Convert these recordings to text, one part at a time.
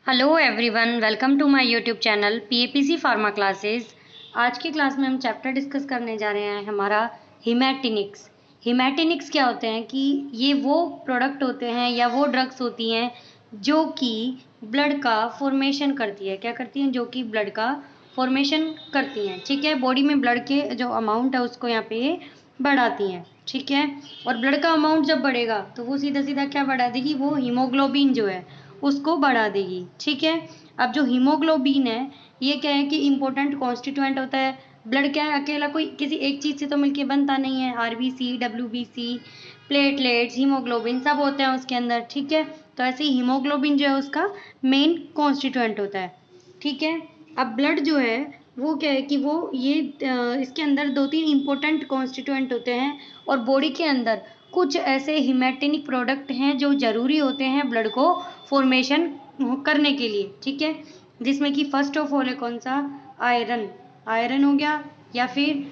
Hello everyone, welcome to my YouTube channel PAPC pharma classes. आज की class में हम चैप्टर डिस्कस करने जा रहे हैं हमारा हीमैटिनिक्स। हीमैटिनिक्स क्या होते हैं कि ये वो प्रोडक्ट होते हैं या वो ड्रग्स होती हैं जो कि ब्लड का फॉर्मेशन करती है। क्या करती हैं? जो कि ब्लड का फॉर्मेशन करती हैं। ठीक है, बॉडी में ब्लड के जो अमाउंट है उसको यहाँ पे बढ़ाती हैं। ठीक है, और ब्लड का अमाउंट जब बढ़ेगा तो वो सीधा सीधा क्या बढ़ा देगी? वो हीमोग्लोबिन जो है उसको बढ़ा देगी। ठीक है, अब जो हीमोग्लोबिन है ये क्या है कि इम्पोर्टेंट कॉन्स्टिट्यूएंट होता है। ब्लड क्या है? अकेला कोई किसी एक चीज़ से तो मिलके बनता नहीं है। आरबीसी, डब्ल्यूबीसी, प्लेटलेट्स, हीमोग्लोबिन सब होते हैं उसके अंदर। ठीक है, तो ऐसे ही हीमोग्लोबिन जो है उसका मेन कॉन्स्टिट्यूएंट होता है। ठीक है, अब ब्लड जो है वो क्या है कि वो ये इसके अंदर 2-3 इम्पोर्टेंट कॉन्स्टिट्यूएंट होते हैं और बॉडी के अंदर कुछ ऐसे हिमैटिनिक प्रोडक्ट हैं जो ज़रूरी होते हैं ब्लड को फॉर्मेशन करने के लिए। ठीक है, जिसमें कि फर्स्ट ऑफ ऑल है कौन सा? आयरन। आयरन हो गया, या फिर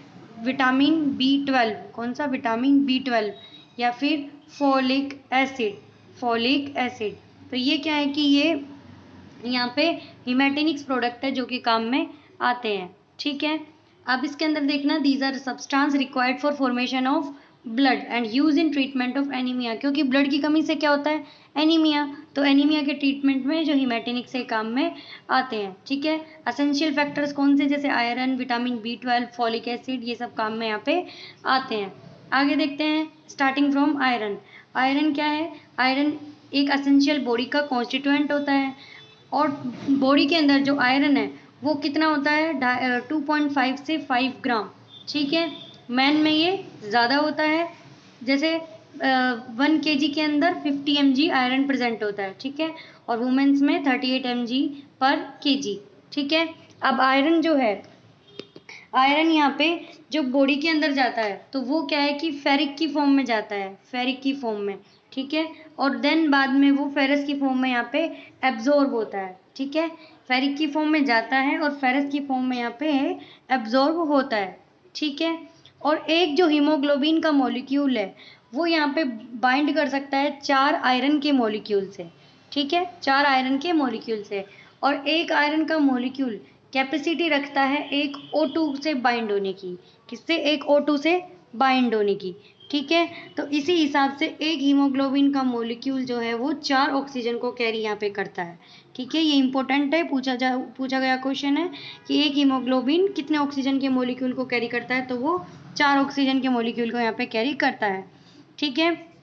विटामिन B12। कौन सा? विटामिन B12, या फिर फोलिक एसिड। फोलिक एसिड, तो ये क्या है कि ये यहाँ पे हिमैटिनिक्स प्रोडक्ट है जो कि काम में आते हैं। ठीक है, अब इसके अंदर देखना, these are substance required for formation of blood and use in treatment of anaemia. क्योंकि ब्लड की कमी से क्या होता है? एनीमिया। तो एनीमिया के ट्रीटमेंट में जो हिमैटिनिक्स से काम में आते हैं। ठीक है, असेंशियल फैक्टर्स कौन से? जैसे iron, vitamin B12, folic acid, ये सब काम में यहाँ पे आते हैं। आगे देखते हैं, स्टार्टिंग फ्रॉम आयरन। आयरन क्या है? आयरन एक असेंशियल बॉडी का कॉन्स्टिट्यूएंट होता है और बॉडी के अंदर जो आयरन है वो कितना होता है? 2.5 से 5 ग्राम। ठीक है, मैन में ये ज़्यादा होता है। जैसे 1 kg के अंदर 50 mg आयरन प्रेजेंट होता है। ठीक है, और वुमेन्स में 38 mg पर kg। ठीक है, अब आयरन जो है, आयरन यहाँ पे जो बॉडी के अंदर जाता है तो वो क्या है कि फेरिक की फॉर्म में जाता है, फेरिक की फॉर्म में। ठीक है, और देन बाद में वो फेरस की फॉर्म में यहाँ पे एब्जॉर्ब होता है। ठीक है, फेरिक की फॉर्म में जाता है और फेरस की फॉर्म में यहाँ पे एब्जॉर्ब होता है। ठीक है, और एक जो हीमोग्लोबिन का मॉलिक्यूल है वो यहाँ पे बाइंड कर सकता है 4 आयरन के मॉलिक्यूल से। ठीक है, 4 आयरन के मॉलिक्यूल से, और एक आयरन का मॉलिक्यूल कैपेसिटी रखता है एक O2 से बाइंड होने की। किससे? एक O2 से बाइंड होने की। ठीक है, तो इसी हिसाब से एक हीमोग्लोबिन का मॉलिक्यूल जो है वो 4 ऑक्सीजन को कैरी यहाँ पे करता है। ठीक है, ये इंपॉर्टेंट है, पूछा गया क्वेश्चन है कि एक हीमोग्लोबिन कितने ऑक्सीजन के मॉलिक्यूल को कैरी करता है? तो वो 4 ऑक्सीजन के मॉलिक्यूल को यहाँ पे कैरी करता है। ठीक है,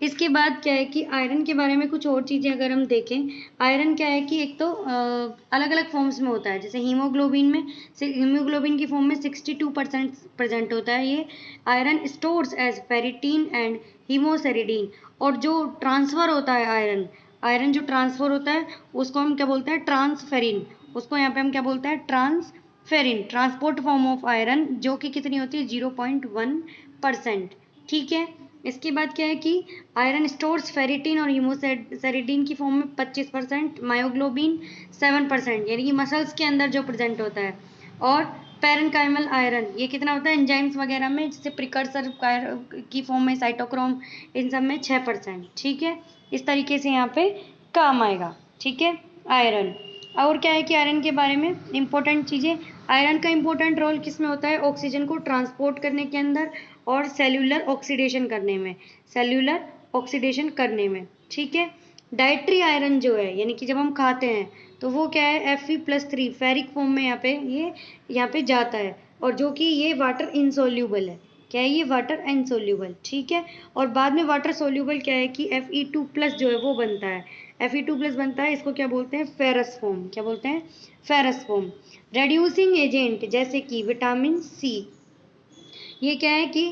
इसके बाद क्या है कि आयरन के बारे में कुछ और चीज़ें अगर हम देखें, आयरन क्या है कि एक तो अलग अलग फॉर्म्स में होता है। जैसे हीमोग्लोबिन में, हीमोग्लोबिन की फॉर्म में 62% प्रेजेंट होता है ये iron, stores as ferritin and haemosiderin. और जो ट्रांसफ़र होता है आयरन, आयरन जो ट्रांसफ़र होता है उसको हम क्या बोलते हैं? ट्रांसफेरिन। उसको यहाँ पे हम क्या बोलते हैं? Transferrin. Transport form of iron जो कि कितनी होती है? 0.1%। ठीक है, इसके बाद क्या है कि आयरन स्टोर्स फेरिटीन और हीमोसेरिडीन की फॉर्म में 25%, मायोग्लोबिन 7%, यानी कि मसल्स के अंदर जो प्रेजेंट होता है। और पैरेनकाइमल आयरन ये कितना होता है? एंजाइम्स वगैरह में, जैसे प्रिकर्सर की फॉर्म में साइटोक्रोम, इन सब में 6%। ठीक है, इस तरीके से यहाँ पे काम आएगा। ठीक है, आयरन। और क्या है कि आयरन के बारे में इंपॉर्टेंट चीज़ें, आयरन का इंपॉर्टेंट रोल किस में होता है? ऑक्सीजन को ट्रांसपोर्ट करने के अंदर और सेल्यूलर ऑक्सीडेशन करने में, सेल्यूलर ऑक्सीडेशन करने में। ठीक है, डाइट्री आयरन जो है, यानी कि जब हम खाते हैं तो वो क्या है? Fe+3 फेरिक फॉर्म में यहाँ पे जाता है, और जो कि ये वाटर इनसोल्यूबल है। क्या है ये? Water insoluble. ठीक है, और बाद में वाटर सोल्यूबल क्या है कि Fe2+ जो है वो बनता है। Fe2+ बनता है, इसको क्या बोलते हैं? Ferrous form. क्या बोलते हैं? Ferrous form. रेड्यूसिंग एजेंट जैसे कि विटामिन C, ये क्या है कि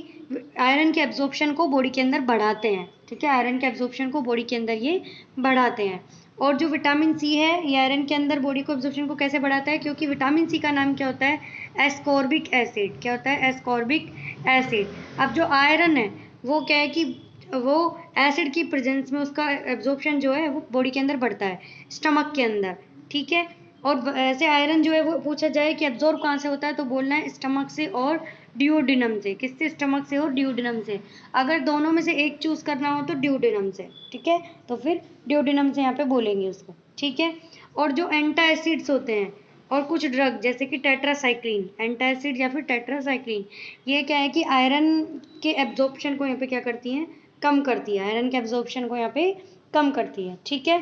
आयरन के एब्जॉर्प्शन को बॉडी के अंदर बढ़ाते हैं। ठीक है, आयरन के एब्जॉर्प्शन को बॉडी के अंदर ये बढ़ाते हैं। और जो विटामिन C है ये आयरन के अंदर बॉडी को एब्जॉर्प्शन को कैसे बढ़ाता है? क्योंकि विटामिन C का नाम क्या होता है? Ascorbic acid. क्या होता है? Ascorbic acid. अब जो आयरन है वो क्या है कि वो एसिड की प्रेजेंस में उसका एब्जॉर्प्शन जो है वो बॉडी के अंदर बढ़ता है, स्टमक के अंदर। ठीक है, और ऐसे आयरन जो है वो पूछा जाए कि एब्जॉर्ब कहाँ से होता है तो बोलना है स्टमक से और ड्यूडेनम से। किससे? स्टमक से और ड्यूडेनम से। अगर दोनों में से एक चूज करना हो तो ड्यूडेनम से। ठीक है, तो फिर ड्यूडेनम से यहाँ पे बोलेंगे उसको। ठीक। ठीक है। और जो एंटासिड्स होते हैं और कुछ ड्रग जैसे कि टेट्रासाइक्लिन, एंटासिड या फिर टेट्रासाइक्लिन, ये क्या है कि आयरन के एब्जॉर्प्शन को यहाँ पे क्या करती हैं, कम करती है, आयरन के एब्जॉर्प्शन को यहाँ पे कम करती है। ठीक है।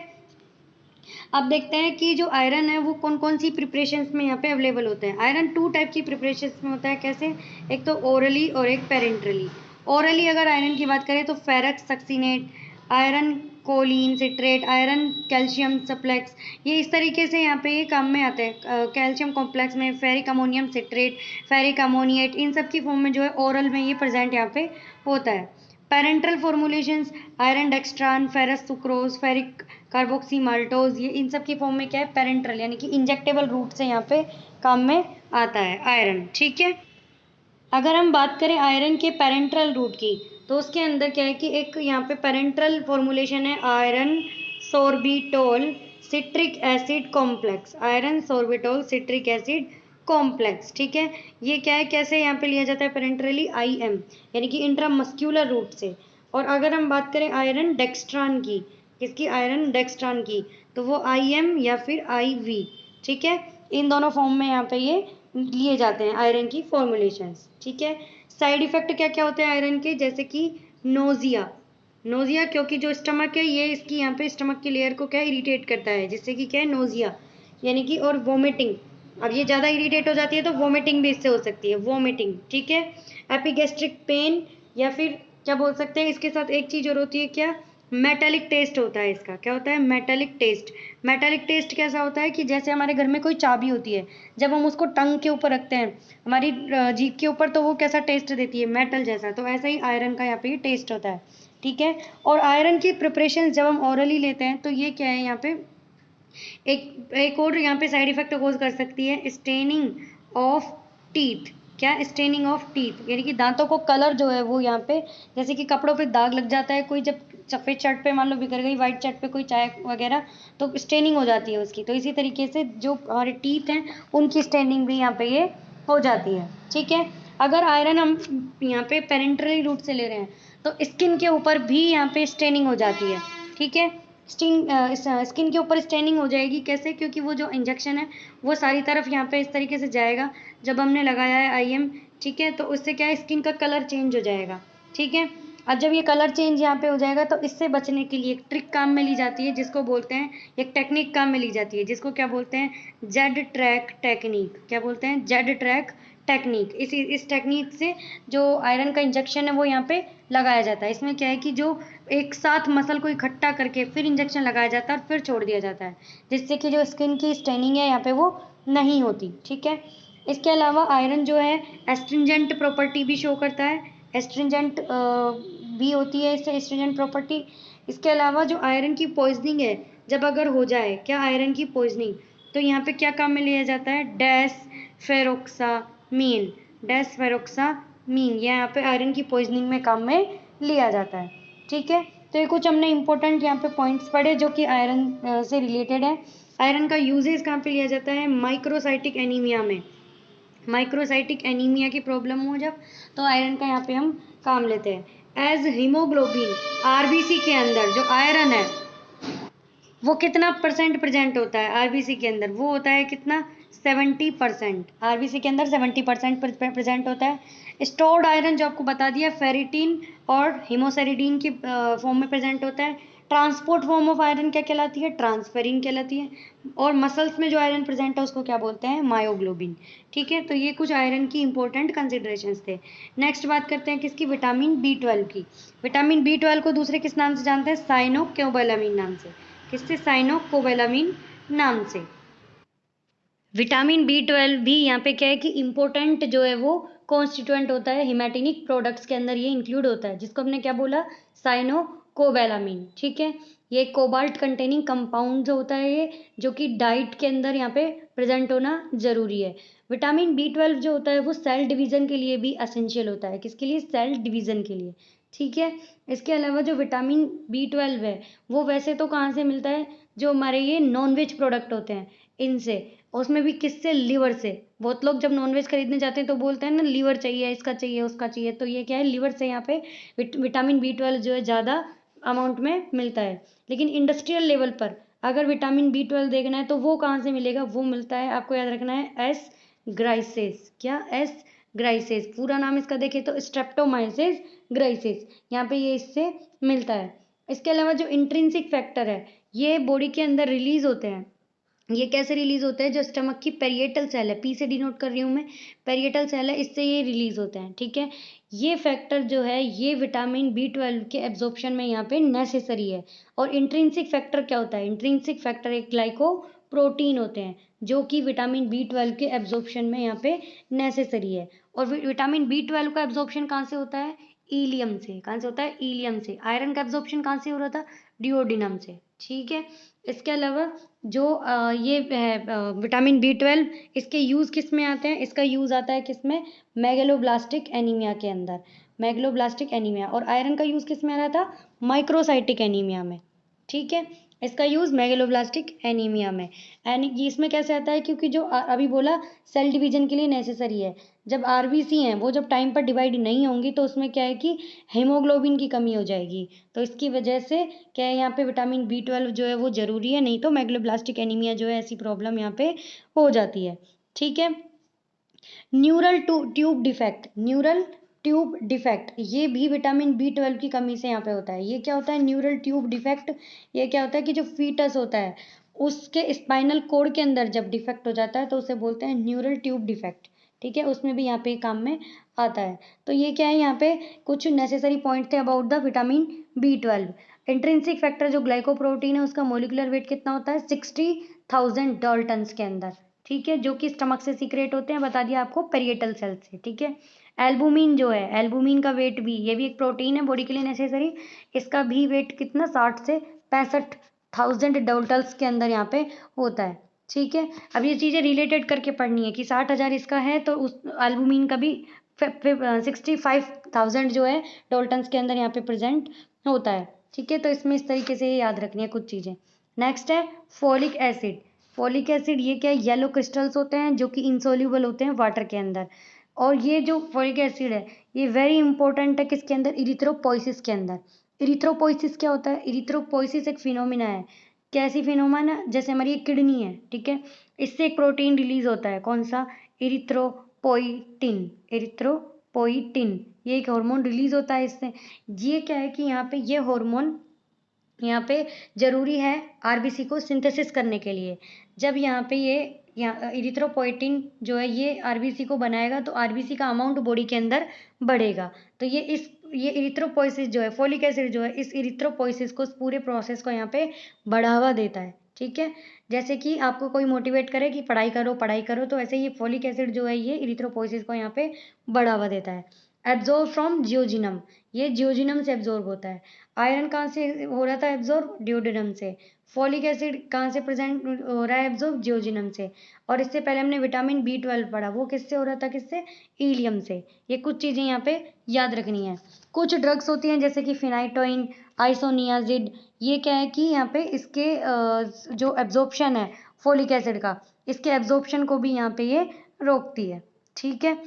अब देखते हैं कि जो आयरन है वो कौन कौन सी प्रिपरेशंस में यहाँ पे अवेलेबल होते हैं। आयरन 2 टाइप की प्रिपरेशंस में होता है। कैसे? एक तो ओरली और एक पेरेंटरली। ओरली अगर आयरन की बात करें तो ferrous succinate, iron choline citrate, iron calcium complex, ये इस तरीके से यहाँ पे ये काम में आते हैं। कैल्शियम कॉम्प्लेक्स में फेरिक अमोनियम सिट्रेट, फेरिक अमोनिएट, इन सब की फॉर्म में जो है ओरल में ये प्रेजेंट यहाँ पे होता है। Parental formulations, iron dextran, ferrous sucrose, ferric carboxy maltose, ये इन सब की फॉर्म में क्या है, पेरेंटल यानी कि इंजेक्टेबल रूट से यहाँ पे काम में आता है आयरन। ठीक है। अगर हम बात करें आयरन के पेरेंटल रूट की, तो उसके अंदर क्या है कि एक यहाँ पे पेरेंटल फॉर्मुलेशन है iron sorbitol citric acid complex, iron sorbitol citric acid complex. ठीक है। ये क्या है, कैसे यहाँ पे लिया जाता है पेरेंटरली, IM यानी कि इंट्रामस्क्यूलर रूट से। और अगर हम बात करें आयरन डेक्स्ट्रान की, किसकी, आयरन डेक्स्ट्रान की, तो वो IM या फिर IV। ठीक है। इन दोनों फॉर्म में यहाँ पे ये लिए जाते हैं आयरन की फॉर्मुलेशंस। ठीक है। साइड इफेक्ट क्या क्या होते हैं आयरन के, जैसे कि नोजिया, नोजिया क्योंकि जो स्टमक है ये इसकी यहाँ पे स्टमक की लेयर को क्या इरिटेट करता है, जिससे कि क्या है, नोजिया यानी कि, और वोमिटिंग, अब ये ज़्यादा इरिटेट हो जाती है तो वोमिटिंग भी इससे हो सकती है, वोमिटिंग। ठीक है। एपिगेस्ट्रिक पेन, या फिर क्या बोल सकते हैं, इसके साथ एक चीज़ और होती है, क्या, मेटेलिक टेस्ट होता है इसका। क्या होता है, मेटेलिक टेस्ट। मेटेलिक टेस्ट कैसा होता है कि जैसे हमारे घर में कोई चाबी होती है, जब हम उसको टंग के ऊपर रखते हैं, हमारी जीभ के ऊपर, तो वो कैसा टेस्ट देती है, मेटल जैसा। तो ऐसा ही आयरन का यहाँ पे टेस्ट होता है। ठीक है। और आयरन की प्रिपरेशन जब हम ओरली लेते हैं तो ये क्या है, यहाँ पे एक और यहाँ पे साइड इफेक्ट कोज कर सकती है, स्टेनिंग ऑफ टीथ। क्या, स्टेनिंग ऑफ टीथ, यानी कि दांतों को कलर जो है वो यहाँ पे, जैसे कि कपड़ों पे दाग लग जाता है, कोई जब सफ़ेद शर्ट पे मान लो बिखर गई, वाइट शर्ट पे कोई चाय वगैरह, तो स्टेनिंग हो जाती है उसकी। तो इसी तरीके से जो हमारे टीथ हैं उनकी स्टेनिंग भी यहाँ पे ये हो जाती है। ठीक है। अगर आयरन हम यहाँ पे पेरेंटरी रूट से ले रहे हैं तो स्किन के ऊपर भी यहाँ पे स्टेनिंग हो जाती है। ठीक है। स्किन के ऊपर स्टेनिंग हो जाएगी, कैसे, क्योंकि वो जो इंजेक्शन है वो सारी तरफ यहाँ पे इस तरीके से जाएगा, जब हमने लगाया है IM। ठीक है। तो उससे क्या है, स्किन का कलर चेंज हो जाएगा। ठीक है। अब जब ये कलर चेंज यहाँ पे हो जाएगा तो इससे बचने के लिए एक ट्रिक काम में ली जाती है, जिसको बोलते हैं, एक टेक्निक काम में ली जाती है, जिसको क्या बोलते हैं, जेड ट्रैक टेक्निक। क्या बोलते हैं, जेड ट्रैक टेक्निक। इस टेक्निक से जो आयरन का इंजेक्शन है वो यहाँ पे लगाया जाता है। इसमें क्या है कि जो एक साथ मसल को इकट्ठा करके फिर इंजेक्शन लगाया जाता है और फिर छोड़ दिया जाता है, जिससे कि जो स्किन की स्टेनिंग है यहाँ पे वो नहीं होती। ठीक है। इसके अलावा आयरन जो है एस्ट्रिंजेंट प्रॉपर्टी भी शो करता है, एस्ट्रिंजेंट भी होती है इससे एस्ट्रिंजेंट प्रॉपर्टी। इसके अलावा जो आयरन की पॉइजनिंग है, जब अगर हो जाए क्या, आयरन की पॉइजनिंग, तो यहाँ पे क्या काम में लिया जाता है, डेसफेरोक्सामीन, डेसफेरोक्सामीन यहाँ पे आयरन की पॉइजनिंग में काम में लिया जाता है। ठीक है। तो ये कुछ हमने इंपॉर्टेंट यहाँ पे पॉइंट्स पढ़े जो कि आयरन से रिलेटेड है। आयरन का यूजेस कहाँ पे लिया जाता है, माइक्रोसाइटिक एनीमिया में, माइक्रोसाइटिक एनीमिया की प्रॉब्लम हो जब, तो आयरन का यहाँ पे हम काम लेते हैं। एज हीमोग्लोबिन, RBC के अंदर जो आयरन है वो कितना परसेंट प्रेजेंट होता है RBC के अंदर, वो होता है कितना, 70%। RBC के अंदर 70% प्रेजेंट होता है। स्टोर्ड आयरन जो आपको बता दिया, फेरिटीन और हिमोसेरिडीन की फॉर्म में प्रेजेंट होता है। ट्रांसपोर्ट फॉर्म ऑफ आयरन क्या कहलाती है, ट्रांसफेरिन कहलाती है। और मसल्स में जो आयरन प्रेजेंट है उसको क्या बोलते हैं, मायोग्लोबिन। ठीक है। तो ये कुछ आयरन की इंपॉर्टेंट कंसिडरेशंस थे। नेक्स्ट बात करते हैं किसकी, विटामिन B12 की। विटामिन B12 को दूसरे किस नाम से जानते हैं, साइनोकोबालामिन नाम से। किससे, साइनोकोबालामिन नाम से। विटामिन B12 भी यहाँ पे क्या है कि इम्पोर्टेंट जो है वो कॉन्स्टिट्यूएंट होता है, हिमैटिनिक प्रोडक्ट्स के अंदर ये इंक्लूड होता है, जिसको हमने क्या बोला, साइनोकोबालामिन। ठीक है। ये कोबाल्ट कंटेनिंग कंपाउंड जो होता है ये, जो कि डाइट के अंदर यहाँ पे प्रेजेंट होना जरूरी है। विटामिन B12 जो होता है वो सेल डिवीजन के लिए भी असेंशियल होता है, किसके लिए, सेल डिवीजन के लिए। ठीक है। इसके अलावा जो विटामिन B12 है वो वैसे तो कहाँ से मिलता है, जो हमारे ये नॉनवेज प्रोडक्ट होते हैं इनसे, उसमें भी किससे, लीवर से। बहुत लोग जब नॉनवेज खरीदने जाते हैं तो बोलते हैं ना, लीवर चाहिए, इसका चाहिए, उसका चाहिए, तो ये क्या है, लीवर से यहाँ पे विटामिन B12 जो है ज़्यादा अमाउंट में मिलता है। लेकिन इंडस्ट्रियल लेवल पर अगर विटामिन B12 देखना है तो वो कहाँ से मिलेगा, वो मिलता है, आपको याद रखना है, एस ग्राइसेस। क्या, एस ग्राइसेस, पूरा नाम इसका देखें तो स्ट्रेप्टोमाइसिस ग्राइसेस, यहाँ पे ये इससे मिलता है। इसके अलावा जो इंट्रिंसिक फैक्टर है ये बॉडी के अंदर रिलीज होते हैं। ये कैसे रिलीज होते हैं, जो स्टमक की पेरिएटल सेल है, पी से डिनोट कर रही हूँ मैं, पेरिएटल सेल है, इससे ये रिलीज होते हैं। ठीक है, ये फैक्टर जो है ये विटामिन B12 के एब्जॉर्प्शन में यहाँ पे नेसेसरी है। और इंट्रिंसिक फैक्टर क्या होता है, इंट्रिंसिक फैक्टर एक ग्लाइको प्रोटीन होते हैं जो कि विटामिन B12 के एब्जॉर्प्शन में यहाँ पे नेसेसरी है। और विटामिन B12 का एब्जॉर्प्शन कहाँ से होता है, इलियम से। कहाँ से होता है, इलियम से। आयरन का एब्जॉर्प्शन कहाँ से हो रहा था, डिओडिनम से। ठीक है, इसके अलावा जो ये विटामिन B12 इसके यूज़ किस में आते हैं, इसका यूज़ आता है किस में, मेगलोब्लास्टिक एनीमिया के अंदर, मेगलोब्लास्टिक एनीमिया। और आयरन का यूज़ किस में आ रहा था, माइक्रोसाइटिक एनीमिया में। ठीक है, इसका यूज़ मेगलोब्लास्टिक एनीमिया में। इसमें कैसे आता है, क्योंकि जो अभी बोला सेल डिवीजन के लिए नेसेसरी है। जब आरबीसी हैं वो जब टाइम पर डिवाइड नहीं होंगी तो उसमें क्या है कि हीमोग्लोबिन की कमी हो जाएगी, तो इसकी वजह से क्या है, यहाँ पे विटामिन B12 जो है वो ज़रूरी है, नहीं तो मेगलोब्लास्टिक एनीमिया जो है ऐसी प्रॉब्लम यहाँ पे हो जाती है। ठीक है, neural tube defect, neural tube defect ये भी विटामिन B12 की कमी से यहाँ पे होता है। ये क्या होता है, न्यूरल ट्यूब डिफेक्ट, ये क्या होता है कि जो फीटस होता है उसके स्पाइनल कोड के अंदर जब डिफेक्ट हो जाता है तो उसे बोलते हैं न्यूरल ट्यूब डिफेक्ट। ठीक है, उसमें भी यहाँ पे काम में आता है। तो ये क्या है, यहाँ पे कुछ नेसेसरी पॉइंट थे about the vitamin B12। Intrinsic factor जो ग्लाइकोप्रोटीन है उसका मोलिकुलर वेट कितना होता है, 60,000 डाल्टन्स के अंदर। ठीक है, जो कि स्टमक से सीक्रेट होते हैं, बता दिया आपको, पेरिएटल सेल से। ठीक है, एल्बुमिन जो है, एल्बुमिन का वेट भी, ये भी एक प्रोटीन है बॉडी के लिए नेसेसरी, इसका भी वेट कितना, 60 से 65,000 डाल्टन्स के अंदर यहाँ पे होता है। ठीक है, अब ये चीज़ें रिलेटेड करके पढ़नी है कि 60,000 इसका है तो उस एल्बुमिन का भी 65,000 जो है डाल्टन्स के अंदर यहाँ पे प्रेजेंट होता है। ठीक है, तो इसमें इस तरीके से याद रखनी है कुछ चीज़ें। नेक्स्ट है फोलिक एसिड। फोलिक एसिड ये क्या है, येलो क्रिस्टल्स होते हैं जो कि इनसोल्यूबल होते हैं वाटर के अंदर। और ये जो फोलिक एसिड है ये वेरी इंपॉर्टेंट है किसके अंदर, इरिथ्रोपोइसिस के अंदर। इरिथ्रोपोइसिस क्या होता है, इरिथ्रोपोइसिस एक फिनोमिना है। कैसी फिनोमिना, जैसे हमारी एक किडनी है, ठीक है, इससे एक प्रोटीन रिलीज होता है, कौन सा, इरिथ्रोपोइटिन। इरिथ्रोपोइटिन ये एक हार्मोन रिलीज होता है इससे। ये क्या है कि यहाँ पे ये हार्मोन यहाँ पे जरूरी है आरबीसी को सिंथेसिस करने के लिए। जब यहाँ पे ये इरिथ्रोपोइटिन जो है ये आरबीसी को बनाएगा तो आरबीसी का अमाउंट बॉडी के अंदर बढ़ेगा। तो ये इरिथ्रोपोइसिस जो है, फोलिक एसिड जो है, इस इरिथ्रोपोइसिस को, पूरे प्रोसेस को यहाँ पे बढ़ावा देता है। ठीक है, जैसे कि आपको कोई मोटिवेट करे कि पढ़ाई करो पढ़ाई करो, तो ऐसे ये फोलिक एसिड जो है ये इरिथ्रोपोइसिस को यहाँ पे बढ़ावा देता है। एब्जॉर्ब फ्रॉम जियोजिनम, ये जियोजिनम से एब्जॉर्ब होता है। आयरन कहाँ से हो रहा था एब्जॉर्ब, डिओडिनम से। फोलिक एसिड कहाँ से प्रेजेंट हो रहा है एब्जॉर्ब, जियोजिनम से। और इससे पहले हमने विटामिन B12 पढ़ा, वो किससे हो रहा था, किससे, इलियम से। ये कुछ चीज़ें यहाँ पे याद रखनी है। कुछ ड्रग्स होती हैं जैसे कि फिनाइटोइन, आइसोनियाजिड, ये क्या है कि यहाँ पे इसके जो एब्जॉर्प्शन है फोलिक एसिड का, इसके एब्जॉर्प्शन को भी यहाँ पे ये रोकती है। ठीक है,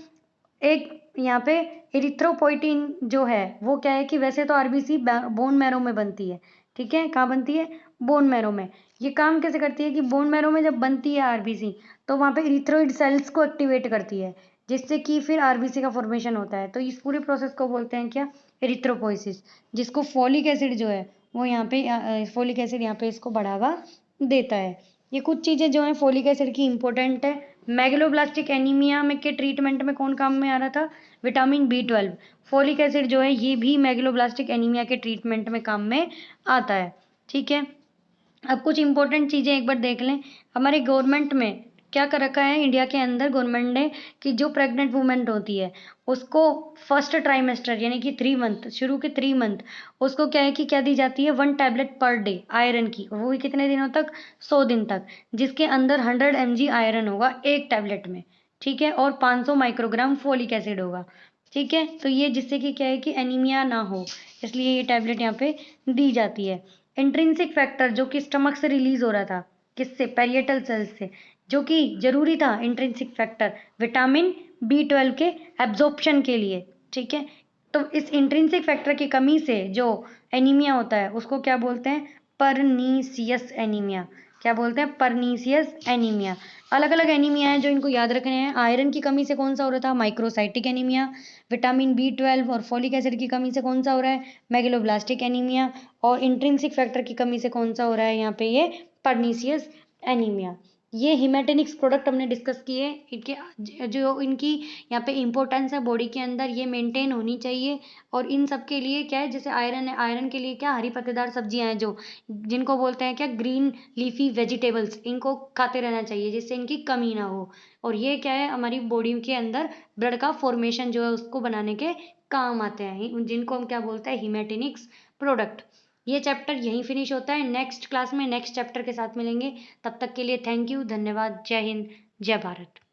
एक यहाँ पे इरिथ्रोपोइटिन जो है वो क्या है कि वैसे तो आरबीसी बोन मैरो में बनती है। ठीक है, कहाँ बनती है, बोन मैरो में। ये काम कैसे करती है कि बोन मैरो में जब बनती है आरबीसी तो वहाँ पे इरिथ्रोइड सेल्स को एक्टिवेट करती है, जिससे कि फिर आरबीसी का फॉर्मेशन होता है। तो इस पूरे प्रोसेस को बोलते हैं क्या, इरिथ्रोपोइसिस, जिसको फोलिक एसिड जो है वो यहाँ पे, फोलिक एसिड यहाँ पे इसको बढ़ावा देता है। ये कुछ चीज़ें जो हैं फोलिक एसिड की इंपॉर्टेंट है। मेगलोब्लास्टिक एनीमिया में के ट्रीटमेंट में कौन काम में आ रहा था, विटामिन B12। फोलिक एसिड जो है ये भी मेगलोब्लास्टिक एनीमिया के ट्रीटमेंट में काम में आता है। ठीक है, अब कुछ इंपॉर्टेंट चीज़ें एक बार देख लें। हमारे गवर्नमेंट में क्या कर रखा है, इंडिया के अंदर गवर्नमेंट ने, कि जो प्रेग्नेंट वुमेन होती है उसको फर्स्ट ट्राइमेस्टर यानी कि 3 मंथ, शुरू के 3 मंथ उसको क्या है कि क्या दी जाती है, 1 टैबलेट पर डे आयरन की। वो भी कितने दिनों तक, 100 दिन तक, जिसके अंदर 100 mg आयरन होगा एक टैबलेट में। ठीक है, और 500 माइक्रोग्राम फोलिक एसिड होगा। ठीक है, तो ये जिससे कि क्या है कि एनीमिया ना हो, इसलिए ये टैबलेट यहाँ पे दी जाती है। इंट्रिंसिक फैक्टर जो कि स्टमक से रिलीज हो रहा था, किससे, पेरिएटल सेल्स से, जो कि जरूरी था इंट्रिंसिक फैक्टर विटामिन B12 के एब्जॉर्प्शन के लिए। ठीक है, तो इस इंट्रिंसिक फैक्टर की कमी से जो एनीमिया होता है उसको क्या बोलते हैं, परनीसियस एनीमिया। क्या बोलते हैं? Pernicious anaemia. अलग अलग एनीमिया है जो इनको याद रखने हैं। आयरन की कमी से कौन सा हो रहा था? Microcytic anaemia. विटामिन B12 और फोलिक एसिड की कमी से कौन सा हो रहा है? Megaloblastic anaemia. और इंट्रिंसिक फैक्टर की कमी से कौन सा हो रहा है यहाँ पे? ये परनीसियस एनीमिया। ये हिमेटेनिक्स प्रोडक्ट हमने डिस्कस किए। इनके जो इनकी यहाँ पे इम्पोर्टेंस है बॉडी के अंदर, ये मेंटेन होनी चाहिए। और इन सब के लिए क्या है, जैसे आयरन है, आयरन के लिए क्या, हरी पत्तेदार सब्जियां हैं जो, जिनको बोलते हैं क्या, ग्रीन लीफी वेजिटेबल्स, इनको खाते रहना चाहिए जिससे इनकी कमी ना हो। और ये क्या है, हमारी बॉडी के अंदर ब्लड का फॉर्मेशन जो है उसको बनाने के काम आते हैं, जिनको हम क्या बोलते हैं? हिमेटेनिक्स प्रोडक्ट। ये चैप्टर यहीं फिनिश होता है। नेक्स्ट क्लास में नेक्स्ट चैप्टर के साथ मिलेंगे। तब तक के लिए थैंक यू, धन्यवाद, जय हिंद, जय भारत।